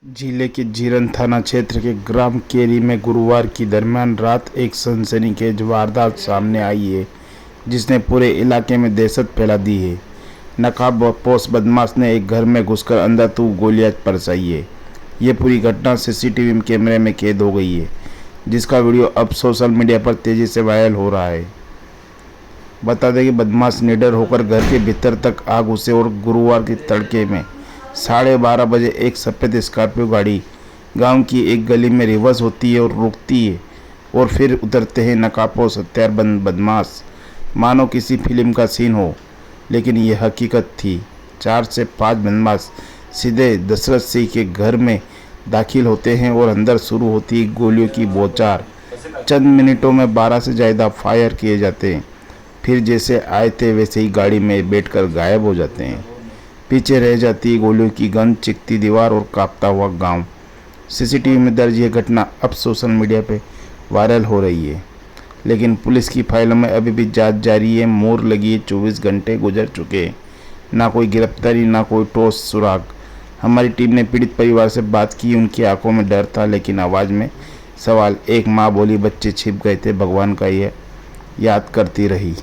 जिले के जीरन थाना क्षेत्र के ग्राम केरी में गुरुवार की दरमियान रात एक सनसनीखेज वारदात सामने आई है, जिसने पूरे इलाके में दहशत फैला दी है। नकाबपोश बदमाश ने एक घर में घुसकर अंधाधुंध गोलियां बरसाई है। ये पूरी घटना सीसीटीवी कैमरे में कैद हो गई है, जिसका वीडियो अब सोशल मीडिया पर तेजी से वायरल हो रहा है। बता दें कि बदमाश निडर होकर घर के भीतर तक आ घुसे और गुरुवार के तड़के में 12:30 बजे एक सफ़ेद स्कॉर्पियो गाड़ी गांव की एक गली में रिवर्स होती है और रुकती है और फिर उतरते हैं नकाबपोश हथियारबंद बदमाश। मानो किसी फिल्म का सीन हो, लेकिन यह हकीकत थी। 4 से 5 बदमाश सीधे दशरथ सिंह के घर में दाखिल होते हैं और अंदर शुरू होती है गोलियों की बौछार। चंद मिनटों में 12 से ज़्यादा फायर किए जाते हैं, फिर जैसे आए थे वैसे ही गाड़ी में बैठकर गायब हो जाते हैं। पीछे रह जाती गोलियों की गंध, चिकती दीवार और कांपता हुआ गांव। सीसीटीवी में दर्ज यह घटना अब सोशल मीडिया पे वायरल हो रही है, लेकिन पुलिस की फाइलों में अभी भी जांच जारी है। मोहर लगी 24 घंटे गुजर चुके हैं, ना कोई गिरफ्तारी, ना कोई ठोस सुराग। हमारी टीम ने पीड़ित परिवार से बात की। उनकी आंखों में डर था, लेकिन आवाज़ में सवाल। एक माँ बोली, बच्चे छिप गए थे, भगवान का यह याद करती रही।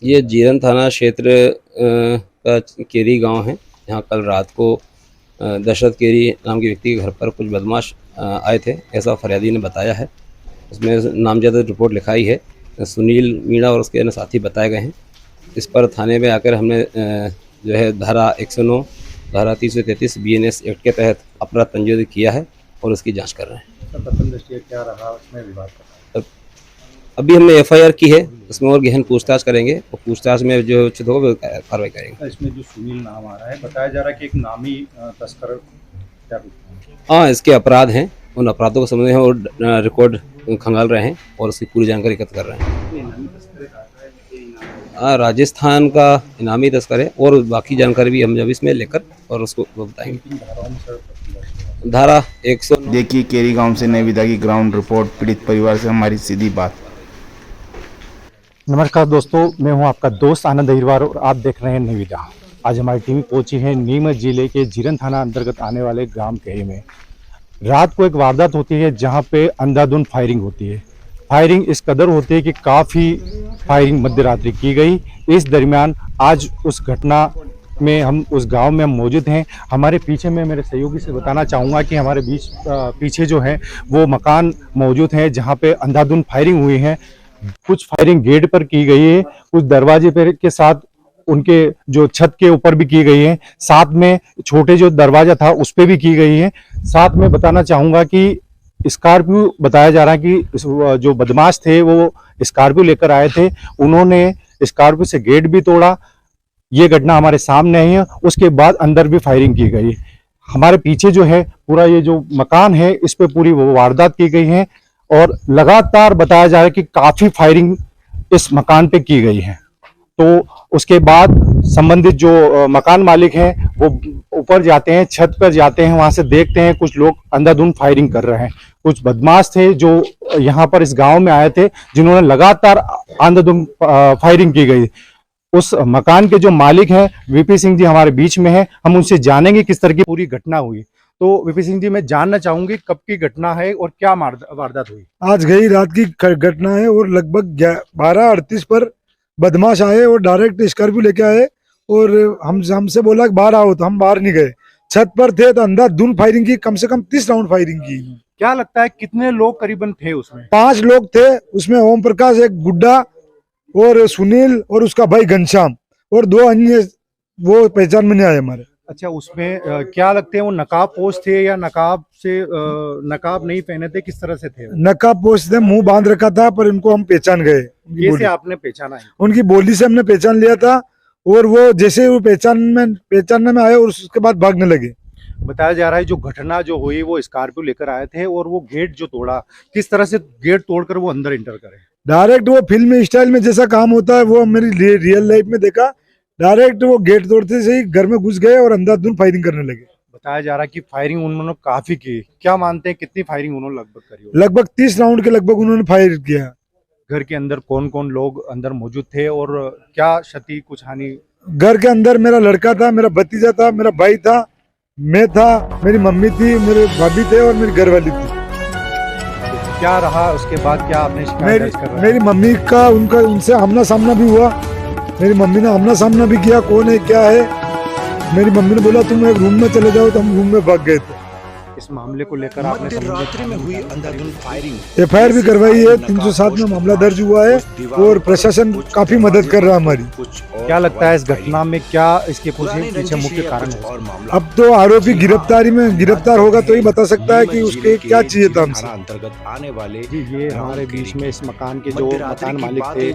ये जीरन थाना क्षेत्र का केरी गांव है। यहाँ कल रात को दशरथ केरी नाम के व्यक्ति के घर पर कुछ बदमाश आए थे, ऐसा फरियादी ने बताया है। उसमें नामजद रिपोर्ट लिखाई है। सुनील मीणा और उसके अन्य साथी बताए गए हैं। इस पर थाने में आकर हमने जो है धारा 109, धारा 333 BNS एक्ट के तहत अपराध पंजीबद्ध किया है और उसकी जाँच कर रहे हैं। प्रथम दृष्टया क्या रहा उसमें विवाद का? अभी हमने FIR की है, उसमें और गहन पूछताछ करेंगे और पूछताछ में जो उचित होगा वो कार्रवाई करेंगे। इसमें जो सुनील नाम आ रहा है, बताया जा रहा है कि एक नामी तस्कर क्या रूप में? हाँ, इसके अपराध हैं, उन अपराधों को समझे हैं और रिकॉर्ड खंगाल रहे हैं और उसकी पूरी जानकारी एकत्र कर रहे हैं। हाँ, राजस्थान का इनामी तस्कर है और बाकी जानकारी भी हम जब इसमें लेकर और उसको बताएंगे। धारा 109। देखिए केरी गांव से निविदा की ग्राउंड रिपोर्ट, पीड़ित परिवार से हमारी सीधी बात। नमस्कार दोस्तों, मैं हूं आपका दोस्त आनंद अहिरवार और आप देख रहे हैं निविदा। आज हमारी टीम पहुंची है नीमच जिले के जीरन थाना अंतर्गत आने वाले ग्राम केरी में। रात को एक वारदात होती है जहां पे अंधाधुंध फायरिंग होती है। फायरिंग इस कदर होती है कि काफ़ी फायरिंग मध्य रात्रि की गई। इस दरमियान आज उस घटना में हम उस गांव में हम मौजूद हैं। हमारे पीछे में मेरे सहयोगी से बताना चाहूँगा कि हमारे पीछे जो है वो मकान मौजूद है जहाँ पे अंधाधुंध फायरिंग हुई है। कुछ फायरिंग गेट पर की गई है, कुछ दरवाजे पर के साथ उनके जो छत के ऊपर भी की गई है, साथ में छोटे जो दरवाजा था उस पर भी की गई है। साथ में बताना चाहूँगा कि स्कॉर्पियो बताया जा रहा है कि जो बदमाश थे वो स्कॉर्पियो लेकर आए थे, उन्होंने स्कॉर्पियो से गेट भी तोड़ा। ये घटना हमारे सामने आई है। उसके बाद अंदर भी फायरिंग की गई। हमारे पीछे जो है पूरा ये जो मकान है इस पे पूरी वो वारदात की गई है और लगातार बताया जा रहा है कि काफी फायरिंग इस मकान पे की गई है। तो उसके बाद संबंधित जो मकान मालिक हैं वो ऊपर जाते हैं, छत पर जाते हैं, वहां से देखते हैं कुछ लोग अंधाधुंध फायरिंग कर रहे हैं। कुछ बदमाश थे जो यहाँ पर इस गांव में आए थे, जिन्होंने लगातार अंधाधुंध फायरिंग की गई। उस मकान के जो मालिक हैं VP सिंह जी हमारे बीच में है, हम उनसे जानेंगे किस तरह की पूरी घटना हुई। तो VP सिंह जी, मैं जानना चाहूंगी कब की घटना है और क्या वारदात हुई? आज गई रात की घटना है और लगभग 12:38 पर बदमाश आए और डायरेक्ट स्कॉर्पियो लेके आए और हमसे बोला कि बाहर आओ, तो हम बाहर नहीं गए। छत पर थे तो अंधाधुंध फायरिंग की, कम से कम 30 राउंड फायरिंग की। क्या लगता है कितने लोग करीबन थे उसमें? 5 लोग थे उसमें, ओम प्रकाश, एक गुड्डा और सुनील और उसका भाई घनश्याम और 2 अन्य वो पहचान में नहीं आए हमारे। अच्छा, उसमें क्या लगते हैं वो नकाब पोश थे या नकाब नहीं पहने थे, किस तरह से थे? नकाब पोश थे, मुंह बांध रखा था, पर इनको हम पहचान गए। कैसे आपने पहचाना है? उनकी बोली से हमने पहचान लिया था और वो जैसे वो पहचानने में आए और उसके बाद भागने लगे। बताया जा रहा है जो घटना जो हुई वो स्कॉर्पियो लेकर आए थे और वो गेट जो तोड़ा, किस तरह से गेट तोड़कर वो अंदर इंटर करे? डायरेक्ट वो फिल्म स्टाइल में जैसा काम होता है वो मेरी रियल लाइफ में देखा। डायरेक्ट वो गेट तोड़ते से ही घर में घुस गए और अंधाधुंध फायरिंग करने लगे। बताया जा रहा है कि फायरिंग उन्होंने काफी की। क्या मानते हैं कितनी फायरिंग उन्होंने लगभग करी होगी? लगभग 30 राउंड के लगभग उन्होंने फायर किया। घर के अंदर कौन कौन लोग अंदर मौजूद थे और क्या क्षति कुछ हानि? घर के अंदर मेरा लड़का था, मेरा भतीजा था, मेरा भाई था, मैं था, मेरी मम्मी थी, मेरे भाभी थे और मेरी घरवाली थी। क्या रहा उसके बाद, क्या आपने शिकायत मेरी दर्ज करवाई? मेरी मम्मी का उनसे आमना सामना भी हुआ। मेरी मम्मी ने आमना सामना भी किया, कौन है क्या है। मेरी मम्मी ने बोला तुम एक रूम में चले जाओ, तो हम रूम में भाग गए थे। इस मामले को लेकर आपने रात्रि में हुई अंधाधुंध फायरिंग, FIR भी करवाई है, 307 में मामला दर्ज हुआ है और प्रशासन काफी मदद कर रहा है हमारी। क्या लगता है इस घटना में क्या इसके पीछे मुख्य कारण है? अब तो आरोपी गिरफ्तार होगा तो ही बता सकता है कि उसके क्या चाहिए था हमसे। अंतर्गत आने वाले जी, ये हमारे बीच में इस मकान के जो मकान मालिक थे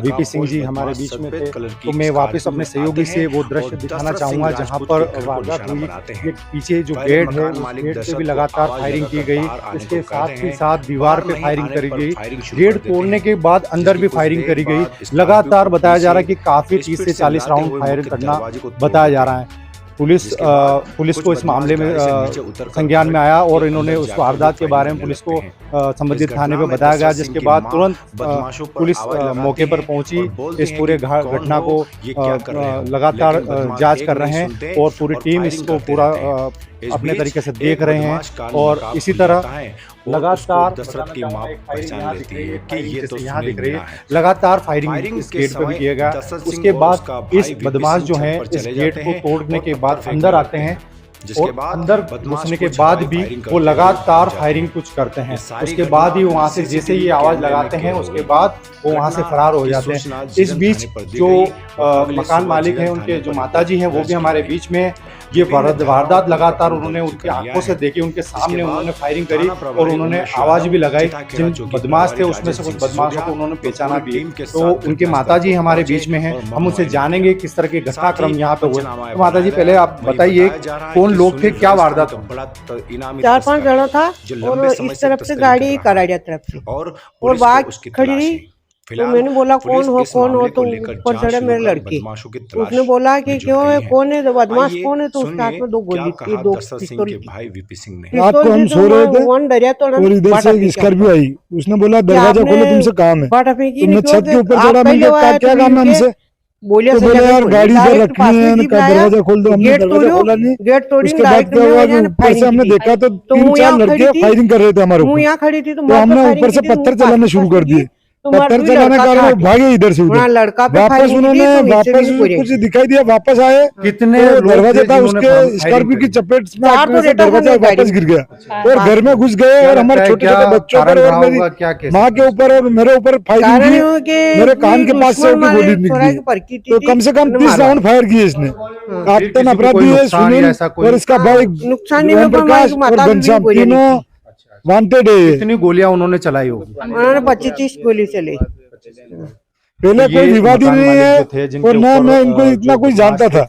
VP सिंह जी हमारे बीच में थे। तो मैं वापस अपने सहयोगी से वो दृश्य दिखाना चाहूंगा जहां पर वारदात हुई। ये पीछे जो गेट है उस गेट पे भी लगातार फायरिंग की गई, उसके साथ ही साथ दीवार पे फायरिंग करी गई, गेट तोड़ने के बाद अंदर भी फायरिंग करी गई। लगातार बताया जा रहा है कि काफी 30 से 40 राउंड फायरिंग करना बताया जा रहा है। पुलिस को इस मामले में संज्ञान में आया और इन्होंने उस वारदात के बारे में पुलिस को संबंधित थाने पे बताया गया, जिसके बाद तुरंत पुलिस मौके पर पहुंची। इस पूरे घटना को लगातार जांच कर रहे हैं और पूरी टीम इसको पूरा अपने तरीके से देख रहे हैं। और इसी तरह लगातार की मां पहचान लेती है कि ये तो यहाँ दिख रही है, लगातार फायरिंग इस गेट पे भी किया गया। उसके बाद इस बदमाश जो है इस गेट को तोड़ने के बाद अंदर आते हैं और अंदर घुसने के बाद भी वो लगातार फायरिंग कुछ करते हैं। उसके बाद ही वहां से जैसे ही आवाज लगाते हैं उसके बाद वो वहां से फरार हो जाते हैं। इस बीच जो मकान मालिक हैं उनके जो माताजी हैं वो भी हमारे बीच में। ये वारदात लगातार उन्होंने उनकी आंखों से देखी, उनके सामने उन्होंने फायरिंग करी और उन्होंने आवाज भी लगाई। जिन बदमाश थे उसमें से कुछ बदमाशों को उन्होंने पहचाना भी। तो उनके माताजी हमारे बीच में हैं, हम उनसे जानेंगे किस तरह के घटनाक्रम यहाँ पे हुए। तो माताजी पहले आप बताइए कौन लोग थे, क्या वारदात हुई? 4-5 जना था और इस तरफ से गाड़ी कराड़िया तरफ से और बाइक खड़ी रही। तो मैंने बोला कौन हो तो ऊपर चढ़े मेरे लड़की। उसने बोला कि क्यों है, कौन है, बदमाश कौन है। तो उसके हाथ में 2 गोली थी, 2 पिस्तौल की। रात को हम सो रहे थे और इधर से एक स्कॉर्पियो आई, उसने बोला दरवाजा खोलो, तुमसे काम है। मैं छत के ऊपर चढ़ा, मैंने कहा क्या काम है हमसे। बोलिए तो बोले यार गाड़ी इधर रखी है, दरवाजा खोल दो। हमने दरवाजा खोला नहीं। गेट तोड़ी, उसके बाद क्या हुआ कि ऊपर से हमने देखा तो 3-4 लड़के फायरिंग कर रहे थे हमारे ऊपर। यहाँ खड़ी थी तो हमने ऊपर से पत्थर चलाने शुरू कर दिए। पत्थर चलाने के कारण वो भागे इधर से उधर। वापस उन्होंने कुछ दिखाई दिया, वापस आए। कितने दरवाजा था उसके स्कॉर्पियो की चपेट में आने से दरवाजा वापस गिर गया और घर में घुस गए और हमारे छोटे छोटे बच्चों पर और मेरी माँ के ऊपर और मेरे ऊपर फायरिंग की। मेरे कान के पास से उनकी गोली निकली। तो कम से कम 30 राउंड फायर किए इसने। आतंक अपराधी है सुनील और इसका भाई ओम प्रकाश और घनश्याम, तीनों वांटेड है। कितनी गोलियां उन्होंने चलाई होगी? उन्होंने 25-30 गोली चली। पहले कोई विवाद ही नहीं है और ना मैं इनको इतना कोई जानता था।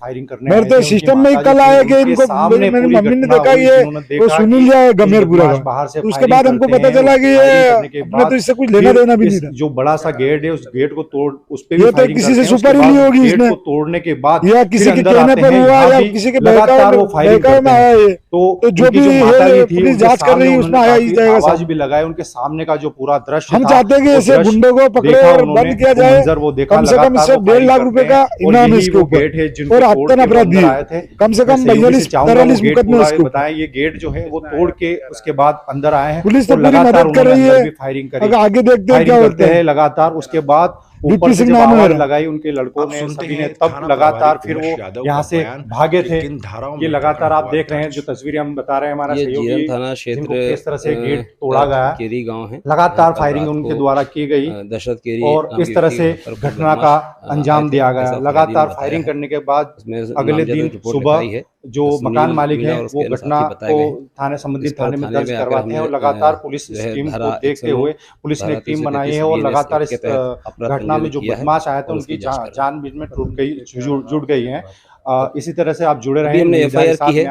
मेरे तो सिस्टम में ही कल आया कि इनको मेरी मम्मी ने देखा ये वो सुनील या गमेरपुरा का। उसके बाद हमको पता चला कि ये अपने तो इससे कुछ लेना देना भी नहीं था। जो बड़ा सा गेट है उस गेट को तोड़, उस पे ये तो किसी से सुपर ही नहीं होगी इसने तोड़ने के बाद या किसी के कहने पर हुआ या किसी के बहकावे में आया ये। तो जो भी है पुलिस जांच कर रही है उसमें आया ही जाएगा। आवाज भी लगाए, उनके सामने का जो पूरा दृश्य हम चाहते हैं कि ऐसे गुंडों को पकड़े और बंद किया जाए। वो देखा कम से कम इससे 1.5 लाख रुपए का इनाम है इसके ऊपर और आतंक अपराधी है। कम से कम 42-43 मुकदमे इसको बताएं। ये गेट जो है वो तोड़ के उसके बाद अंदर आए हैं। पुलिस तो पूरी मदद कर रही है। फायरिंग अगर आगे देखते हैं क्या होता है लगातार। उसके बाद ऊपर से जब आवाज लगाई उनके लड़कों ने, सभी ने, तब लगातार फिर वो यहाँ से भागे थे। ये लगातार आप देख रहे हैं जो तस्वीरें हम बता रहे हैं हमारा जीरन थाना क्षेत्र किस तरह से गेट तोड़ा गया, केरी गांव है, लगातार फायरिंग उनके द्वारा की गई दशरथ केरी और इस तरह से घटना का अंजाम दिया गया। लगातार फायरिंग करने के बाद अगले दिन सुबह जो मकान मालिक है वो घटना को थाने संबंधित थाने में दर्ज करवाते हैं और लगातार पुलिस इस टीम को देखते हुए पुलिस ने एक टीम बनाई है और लगातार इस घटना में जो बदमाश आए थे उनकी जानबूझ में जुट गई है। इसी तरह से आप जुड़े रहे हैं। FIR की है।